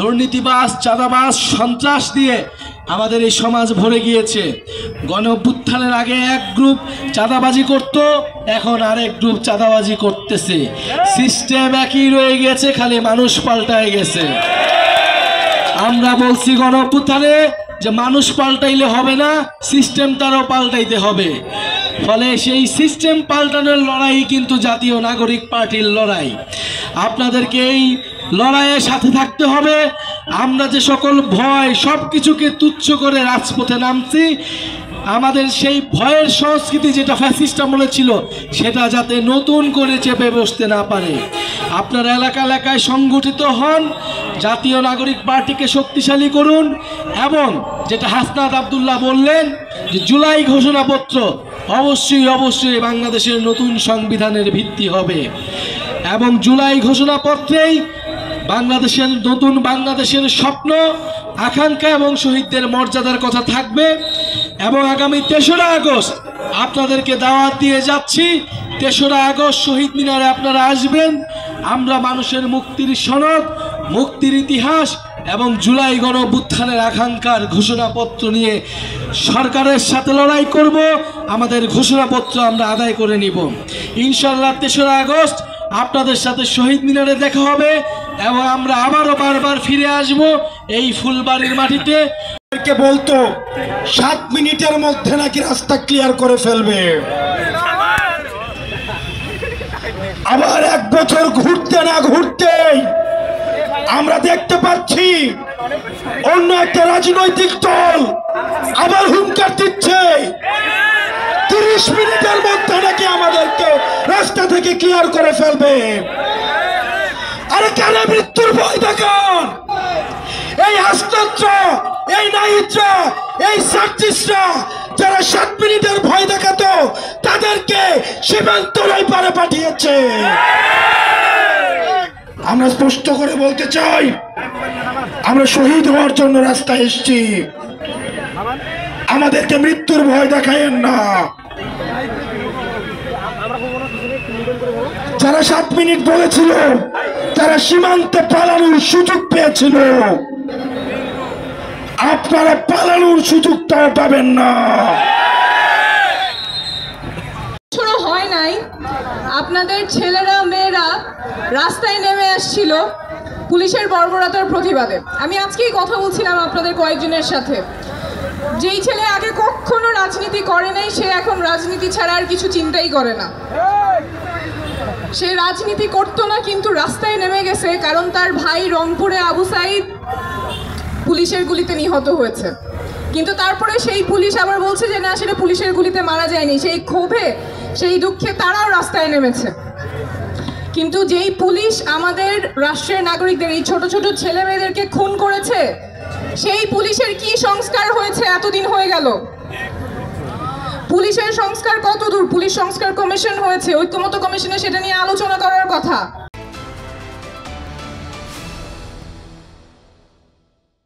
দুর্নীতিবাজ, চাঁদাবাজ, সন্ত্রাস দিয়ে আমাদের এই সমাজ ভরে গিয়েছে। গণ অভ্যুত্থানের আগে এক গ্রুপ চাঁদাবাজি করত, এখন আরেক গ্রুপ চাঁদাবাজি করতেছে। সিস্টেম একই রয়ে গেছে, খালি মানুষ পাল্টায় গেছে। আমরা বলছি গণ অভ্যুত্থানে যে মানুষ পাল্টাইলে হবে না, সিস্টেম তারও পাল্টাইতে হবে। ফলে সেই সিস্টেম পাল্টানোর লড়াই কিন্তু জাতীয় নাগরিক পার্টির লড়াই। আপনাদেরকে এই লড়াইয়ের সাথে থাকতে হবে। আমরা যে সকল ভয় সব কিছুকে তুচ্ছ করে রাজপথে নামছি, আমাদের সেই ভয়ের সংস্কৃতি যেটা ফ্যাসিস্ট আমলে ছিল, সেটা যাতে নতুন করে চেপে বসতে না পারে। আপনারা এলাকা এলাকায় সংগঠিত হন, জাতীয় নাগরিক পার্টিকে শক্তিশালী করুন। এবং যেটা হাসনাত আব্দুল্লাহ বললেন যে জুলাই ঘোষণাপত্র অবশ্যই বাংলাদেশের নতুন সংবিধানের ভিত্তি হবে। এবং জুলাই ঘোষণাপত্রেই বাংলাদেশের নতুন বাংলাদেশের স্বপ্ন, আকাঙ্ক্ষা এবং শহীদদের মর্যাদার কথা থাকবে। এবং আগামী ৩রা আগস্ট আপনাদেরকে দাওয়াত দিয়ে যাচ্ছি। ৩রা আগস্ট শহীদ মিনারে আপনারা আসবেন। আমরা মানুষের মুক্তির সনদ, মুক্তির ইতিহাস এবং জুলাই গণ অভ্যুত্থানের আকাঙ্ক্ষার ঘোষণাপত্র নিয়ে সরকারের সাথে লড়াই করব। আমাদের ঘোষণাপত্র আমরা আদায় করে নিব ইনশাআল্লাহ। ৩রা আগস্ট আপনাদের সাথে শহীদ মিনারে দেখা হবে এবং আমরা আবারও বারবার ফিরে আসব এই ফুলবাড়ির মাটিতে। বলতো 7 মিনিটের মধ্যে নাকি রাস্তা ক্লিয়ার করে ফেলবে, আবার 1 বছর ঘুরতে না ঘুরতেই আমরা দেখতে পাচ্ছি অন্য একটা রাজনৈতিক দল আবার হুঙ্কার দিচ্ছে 30 মিনিটের মধ্যে নাকি আমাদেরকে রাস্তা থেকে ক্লিয়ার করে ফেলবে। আরে কেন মৃত্যুর ভয় দেখান? এই হাসনাতরা, এই নাহিদরা, এই সার্জিসরা যারা 7 মিনিটের ভয় দেখাতো, তাদেরকে সীমান্তরাই পারে পাঠিয়েছে। আমরা স্পষ্ট করে বলতে চাই, আমরা শহীদ হওয়ার জন্য রাস্তায় এসেছি, আমাদেরকে মৃত্যুর ভয় দেখায়েন না। যারা 7 মিনিট বলেছিল, তারা সীমান্তে পালানোর সুযোগ পেয়েছিল। আপনারা পালানোর সুযোগটাও পাবেন না। হয় নাই, আপনাদের ছেলেরা মেয়েরা রাস্তায় নেমে আসছিল পুলিশের বর্বরতার প্রতিবাদে। আমি আজকেই কথা বলছিলাম আপনাদের কয়েকজনের সাথে। যেই ছেলে আগে কখনো রাজনীতি করে নাই, সে এখন রাজনীতি ছাড়া আর কিছু চিন্তাই করে না। সে রাজনীতি করতো না, কিন্তু রাস্তায় নেমে গেছে কারণ তার ভাই রংপুরে আবু সাইদ পুলিশের গুলিতে নিহত হয়েছে। কিন্তু তারপরে সেই পুলিশ আবার বলছে যে না, সেটা পুলিশের গুলিতে মারা যায়নি। সেই ক্ষোভে, সেই দুঃখে তারাও রাস্তায় নেমেছে। কিন্তু যেই পুলিশ আমাদের রাষ্ট্রের নাগরিকদের, এই ছোট ছোট ছেলে মেয়েদেরকে খুন করেছে, সেই পুলিশের কি সংস্কার হয়েছে এতদিন হয়ে গেল? পুলিশের সংস্কার কত দূর? পুলিশ সংস্কার কমিশন হয়েছে, ঐক্যমত্য কমিশনে সেটা নিয়ে আলোচনা করার কথা।